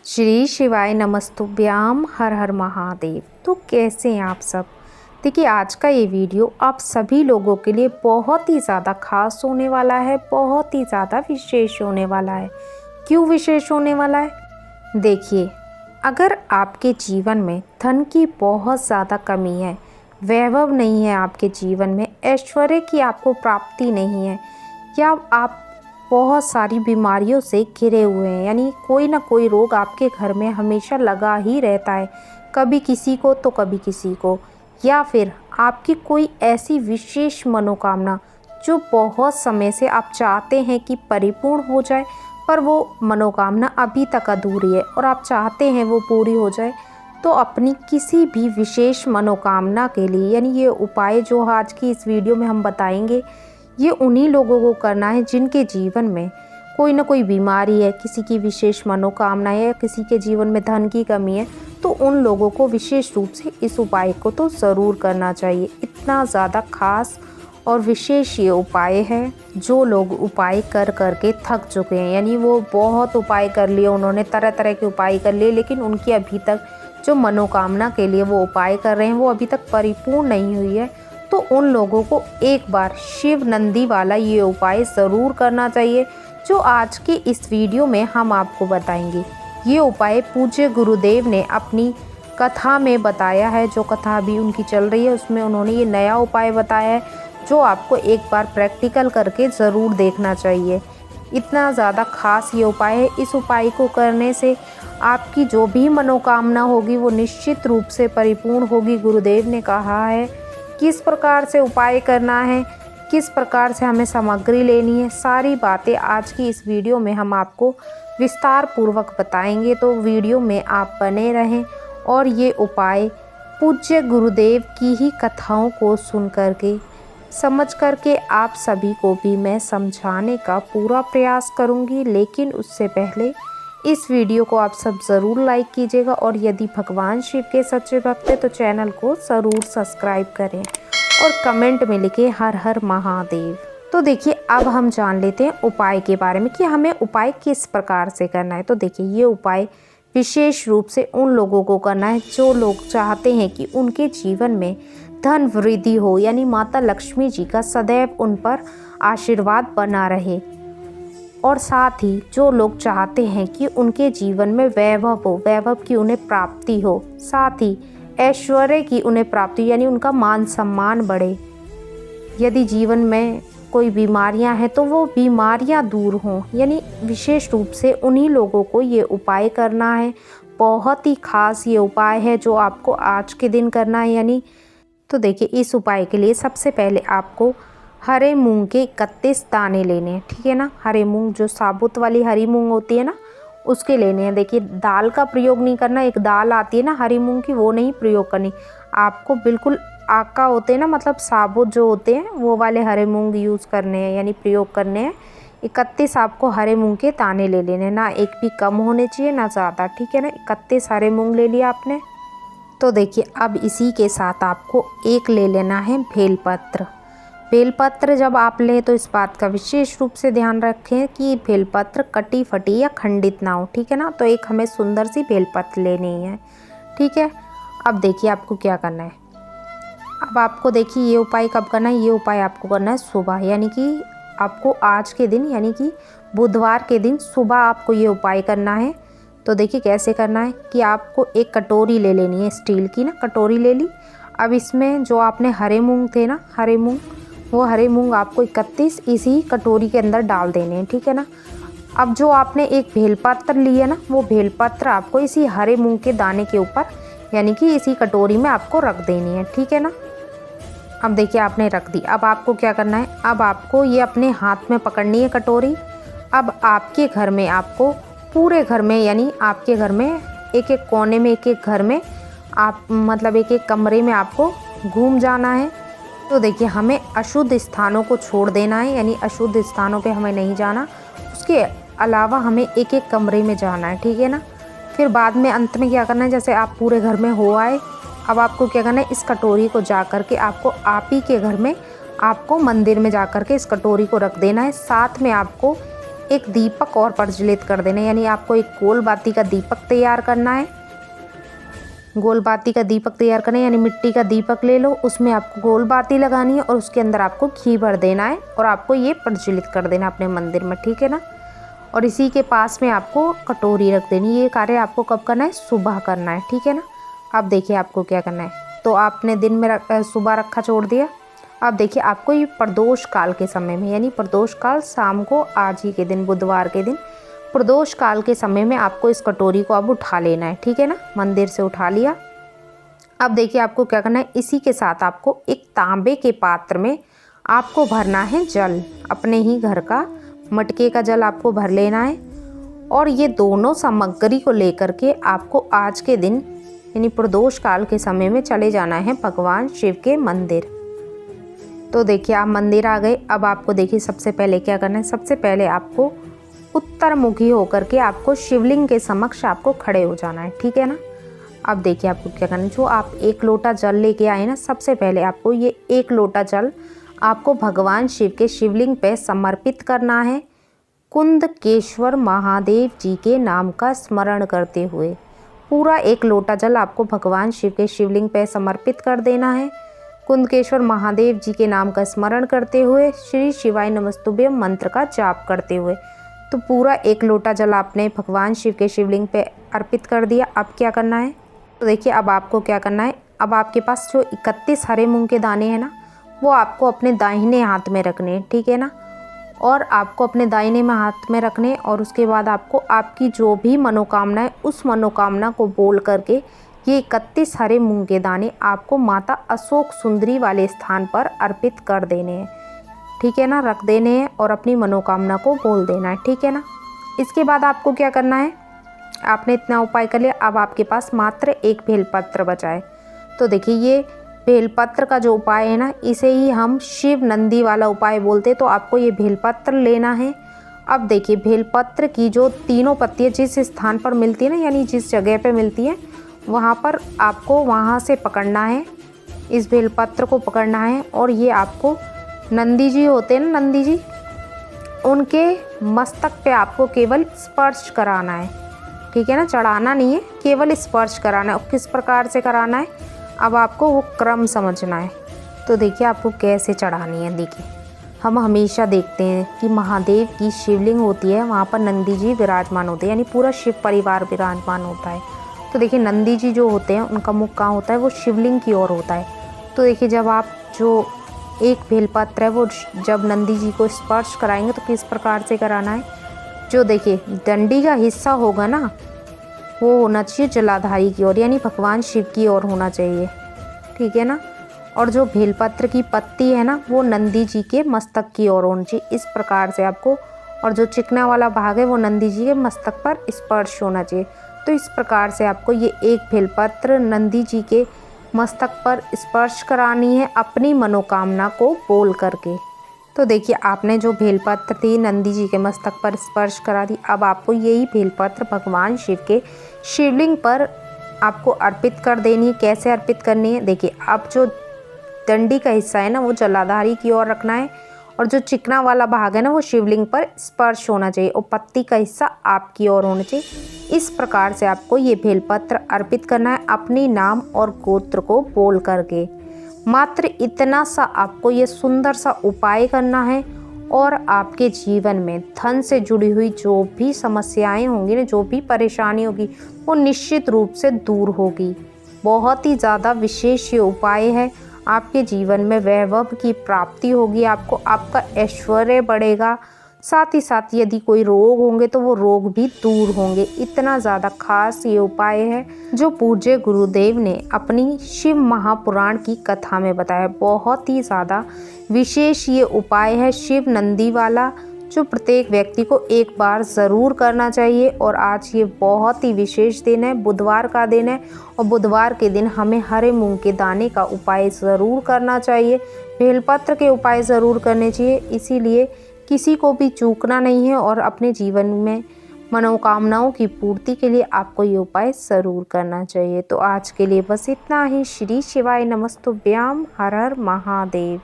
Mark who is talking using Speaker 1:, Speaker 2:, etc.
Speaker 1: श्री शिवाय नमस्तुभ्याम हर हर महादेव। तो कैसे हैं आप सब। देखिए आज का ये वीडियो आप सभी लोगों के लिए बहुत ही ज़्यादा खास होने वाला है, बहुत ही ज़्यादा विशेष होने वाला है। क्यों विशेष होने वाला है? देखिए अगर आपके जीवन में धन की बहुत ज़्यादा कमी है, वैभव नहीं है, आपके जीवन में ऐश्वर्य की आपको प्राप्ति नहीं है, या आप बहुत सारी बीमारियों से घिरे हुए हैं, यानी कोई ना कोई रोग आपके घर में हमेशा लगा ही रहता है, कभी किसी को तो कभी किसी को, या फिर आपकी कोई ऐसी विशेष मनोकामना जो बहुत समय से आप चाहते हैं कि परिपूर्ण हो जाए, पर वो मनोकामना अभी तक अधूरी है और आप चाहते हैं वो पूरी हो जाए। तो अपनी किसी भी विशेष मनोकामना के लिए, यानी ये उपाय जो आज की इस वीडियो में हम बताएंगे, ये उन्हीं लोगों को करना है जिनके जीवन में कोई ना कोई बीमारी है, किसी की विशेष मनोकामना है, या किसी के जीवन में धन की कमी है। तो उन लोगों को विशेष रूप से इस उपाय को तो ज़रूर करना चाहिए। इतना ज़्यादा खास और विशेष ये उपाय है, जो लोग उपाय कर कर के थक चुके हैं, यानी वो बहुत उपाय कर लिए, उन्होंने तरह तरह के उपाय कर लिए, लेकिन उनकी अभी तक जो मनोकामना के लिए वो उपाय कर रहे हैं वो अभी तक परिपूर्ण नहीं हुई है। तो उन लोगों को एक बार शिव नंदी वाला ये उपाय ज़रूर करना चाहिए, जो आज की इस वीडियो में हम आपको बताएंगे। ये उपाय पूज्य गुरुदेव ने अपनी कथा में बताया है, जो कथा अभी उनकी चल रही है उसमें उन्होंने ये नया उपाय बताया है, जो आपको एक बार प्रैक्टिकल करके ज़रूर देखना चाहिए। इतना ज़्यादा खास ये उपाय है। इस उपाय को करने से आपकी जो भी मनोकामना होगी वो निश्चित रूप से परिपूर्ण होगी। गुरुदेव ने कहा है किस प्रकार से उपाय करना है, किस प्रकार से हमें सामग्री लेनी है, सारी बातें आज की इस वीडियो में हम आपको विस्तार पूर्वक बताएंगे। तो वीडियो में आप बने रहें और ये उपाय पूज्य गुरुदेव की ही कथाओं को सुन करके, समझ करके आप सभी को भी मैं समझाने का पूरा प्रयास करूंगी। लेकिन उससे पहले इस वीडियो को आप सब ज़रूर लाइक कीजिएगा, और यदि भगवान शिव के सच्चे भक्त हैं तो चैनल को ज़रूर सब्सक्राइब करें और कमेंट में लिखें हर हर महादेव। तो देखिए अब हम जान लेते हैं उपाय के बारे में कि हमें उपाय किस प्रकार से करना है। तो देखिए ये उपाय विशेष रूप से उन लोगों को करना है जो लोग चाहते हैं कि उनके जीवन में धन वृद्धि हो, यानी माता लक्ष्मी जी का सदैव उन पर आशीर्वाद बना रहे, और साथ ही जो लोग चाहते हैं कि उनके जीवन में वैभव हो, वैभव की उन्हें प्राप्ति हो, साथ ही ऐश्वर्य की उन्हें प्राप्ति, यानी उनका मान सम्मान बढ़े। यदि जीवन में कोई बीमारियां हैं तो वो बीमारियां दूर हों, यानी विशेष रूप से उन्हीं लोगों को ये उपाय करना है। बहुत ही खास ये उपाय है जो आपको आज के दिन करना है। यानी तो देखिए इस उपाय के लिए सबसे पहले आपको हरे मूंग के 31 दाने लेने हैं, ठीक है ना। हरे मूंग जो साबुत वाली हरी मूंग होती है ना, उसके लेने हैं। देखिए दाल का प्रयोग नहीं करना, एक दाल आती है ना हरी मूंग की, वो नहीं प्रयोग करनी आपको। बिल्कुल आका होते हैं ना, मतलब साबुत जो होते हैं वो वाले हरे मूंग यूज़ करने हैं, यानी प्रयोग करने हैं। 31 आपको हरे मूंग के दाने ले लेने, ना एक भी कम होने चाहिए ना ज़्यादा, ठीक है ना। 31 हरे मूंग ले लिया आपने। तो देखिए अब इसी के साथ आपको एक ले लेना है बेलपत्र। बेलपत्र जब आप लें तो इस बात का विशेष रूप से ध्यान रखें कि बेलपत्र कटी फटी या खंडित ना हो, ठीक है ना। तो एक हमें सुंदर सी बेलपत्र लेनी है, ठीक है। अब देखिए आपको क्या करना है। अब आपको देखिए ये उपाय कब करना है। ये उपाय आपको करना है सुबह, यानी कि आपको आज के दिन, यानी कि बुधवार के दिन सुबह आपको ये उपाय करना है। तो देखिए कैसे करना है कि आपको एक कटोरी ले लेनी है, स्टील की ना कटोरी ले ली। अब इसमें जो आपने हरे मूंग थे ना, हरे मूंग, वो हरे मूंग आपको 31 इसी कटोरी के अंदर डाल देने हैं, ठीक है ना। अब जो आपने एक बेलपत्र लिया ना, वो बेलपत्र आपको इसी हरे मूंग के दाने के ऊपर, यानी कि इसी कटोरी में आपको रख देनी है, ठीक है ना। अब देखिए आपने रख दी। अब आपको क्या करना है, अब आपको ये अपने हाथ में पकड़नी है कटोरी। अब आपके घर में आपको पूरे घर में, यानी आपके घर में एक एक कोने में, एक एक घर में आप, मतलब एक एक कमरे में आपको घूम जाना है। तो देखिए हमें अशुद्ध स्थानों को छोड़ देना है, यानी अशुद्ध स्थानों पे हमें नहीं जाना। उसके अलावा हमें एक एक कमरे में जाना है, ठीक है ना। फिर बाद में अंत में क्या करना है, जैसे आप पूरे घर में हो आए, अब आपको क्या करना है, इस कटोरी को जा कर के आपको आप ही के घर में, आपको मंदिर में जा कर के इस कटोरी को रख देना है। साथ में आपको एक दीपक और प्रज्वलित कर देना है, यानी आपको एक गोल बाती का दीपक तैयार करना है। गोल बाती का दीपक तैयार करना है, यानी मिट्टी का दीपक ले लो, उसमें आपको गोल बाती लगानी है और उसके अंदर आपको घी भर देना है और आपको ये प्रज्वलित कर देना अपने मंदिर में, ठीक है ना। और इसी के पास में आपको कटोरी रख देनी। ये कार्य आपको कब करना है? सुबह करना है, ठीक है ना। अब देखिए आपको क्या करना है। तो आपने दिन में सुबह रखा छोड़ दिया। अब देखिए आपको ये प्रदोष काल के समय में, यानी प्रदोष काल शाम को आज ही के दिन, बुधवार के दिन प्रदोष काल के समय में आपको इस कटोरी को अब उठा लेना है, ठीक है ना। मंदिर से उठा लिया। अब देखिए आपको क्या करना है, इसी के साथ आपको एक तांबे के पात्र में आपको भरना है जल, अपने ही घर का मटके का जल आपको भर लेना है। और ये दोनों सामग्री को लेकर के आपको आज के दिन यानी प्रदोष काल के समय में चले जाना है भगवान शिव के मंदिर। तो देखिए आप मंदिर आ गए। अब आपको देखिए सबसे पहले क्या करना है, सबसे पहले आपको उत्तरमुखी होकर के आपको शिवलिंग के समक्ष आपको खड़े हो जाना है, ठीक है ना। अब देखिए आपको क्या करना है, जो आप 1 लोटा जल लेके आए ना, सबसे पहले आपको ये 1 लोटा जल आपको भगवान शिव के शिवलिंग पे समर्पित करना है, कुंदकेश्वर महादेव जी के नाम का स्मरण करते हुए। पूरा 1 लोटा जल आपको भगवान शिव के शिवलिंग पे समर्पित कर देना है, कुंदकेश्वर महादेव जी के नाम का स्मरण करते हुए, श्री शिवाय नमस्तुभ्यम मंत्र का जाप करते हुए। तो पूरा 1 लोटा जल आपने भगवान शिव के शिवलिंग पे अर्पित कर दिया। अब क्या करना है, तो देखिए अब आपको क्या करना है, अब आपके पास जो 31 हरे मूंग के दाने हैं ना, वो आपको अपने दाहिने हाथ में रखने हैं, ठीक है ना। और आपको अपने दाहिने में हाथ में रखने और उसके बाद आपको आपकी जो भी मनोकामना है उस मनोकामना को बोल करके ये 31 हरे मूंग के दाने आपको माता अशोक सुंदरी वाले स्थान पर अर्पित कर देने हैं, ठीक है ना, रख देने हैं और अपनी मनोकामना को बोल देना है, ठीक है ना। इसके बाद आपको क्या करना है, आपने इतना उपाय कर लिया। अब आपके पास मात्र 1 बेलपत्र बचा है। तो देखिए ये बेलपत्र का जो उपाय है ना, इसे ही हम शिव नंदी वाला उपाय बोलते। तो आपको ये बेलपत्र लेना है। अब देखिए बेलपत्र की जो तीनों पत्तियाँ जिस स्थान पर मिलती है ना, यानी जिस जगह पे मिलती है वहाँ पर आपको वहाँ से पकड़ना है, इस बेलपत्र को पकड़ना है। और ये आपको नंदी जी होते हैं ना, नंदी जी, उनके मस्तक पे आपको केवल स्पर्श कराना है, ठीक है ना, चढ़ाना नहीं है, केवल स्पर्श कराना है। और किस प्रकार से कराना है, अब आपको वो क्रम समझना है। तो देखिए आपको कैसे चढ़ानी है। देखिए हम हमेशा देखते हैं कि महादेव की शिवलिंग होती है, वहाँ पर नंदी जी विराजमान होते हैं, यानी पूरा शिव परिवार विराजमान होता है। तो देखिए नंदी जी जो होते हैं उनका मुख कहाँ होता है, वो शिवलिंग की ओर होता है। तो देखिए जब आप जो 1 बेलपत्र है वो जब नंदी जी को स्पर्श कराएंगे तो किस प्रकार से कराना है, जो देखिए डंडी का हिस्सा होगा ना, वो होना चाहिए जलाधारी की ओर, यानी भगवान शिव की ओर होना चाहिए, ठीक है ना। और जो बेलपत्र की पत्ती है ना, वो नंदी जी के मस्तक की ओर होनी चाहिए, इस प्रकार से आपको। और जो चिकना वाला भाग है वो नंदी जी के मस्तक पर स्पर्श होना चाहिए। तो इस प्रकार से आपको ये 1 बेलपत्र नंदी जी के मस्तक पर स्पर्श करानी है अपनी मनोकामना को बोल करके। तो देखिए आपने जो बेलपत्र थी नंदी जी के मस्तक पर स्पर्श करा दी। अब आपको यही बेलपत्र भगवान शिव के शिवलिंग पर आपको अर्पित कर देनी है। कैसे अर्पित करनी है, देखिए अब जो डंडी का हिस्सा है ना वो जलाधारी की ओर रखना है और जो चिकना वाला भाग है ना वो शिवलिंग पर स्पर्श होना चाहिए और पत्ती का हिस्सा आपकी ओर होना चाहिए। इस प्रकार से आपको ये बेलपत्र अर्पित करना है अपनी नाम और गोत्र को बोल करके। मात्र इतना सा आपको ये सुंदर सा उपाय करना है और आपके जीवन में धन से जुड़ी हुई जो भी समस्याएं होंगी ना, जो भी परेशानी होगी, वो निश्चित रूप से दूर होगी। बहुत ही ज़्यादा विशेष ये उपाय है। आपके जीवन में वैभव की प्राप्ति होगी, आपको आपका ऐश्वर्य बढ़ेगा, साथ ही साथ यदि कोई रोग होंगे तो वो रोग भी दूर होंगे। इतना ज़्यादा खास ये उपाय है जो पूज्य गुरुदेव ने अपनी शिव महापुराण की कथा में बताया। बहुत ही ज़्यादा विशेष ये उपाय है शिव नंदी वाला, जो प्रत्येक व्यक्ति को एक बार ज़रूर करना चाहिए। और आज ये बहुत ही विशेष दिन है, बुधवार का दिन है और बुधवार के दिन हमें हरे मूंग के दाने का उपाय ज़रूर करना चाहिए, बेलपत्र के उपाय ज़रूर करने चाहिए। इसीलिए किसी को भी चूकना नहीं है और अपने जीवन में मनोकामनाओं की पूर्ति के लिए आपको ये उपाय ज़रूर करना चाहिए। तो आज के लिए बस इतना ही। श्री शिवाय नमस्तुभ्याम। हर हर महादेव।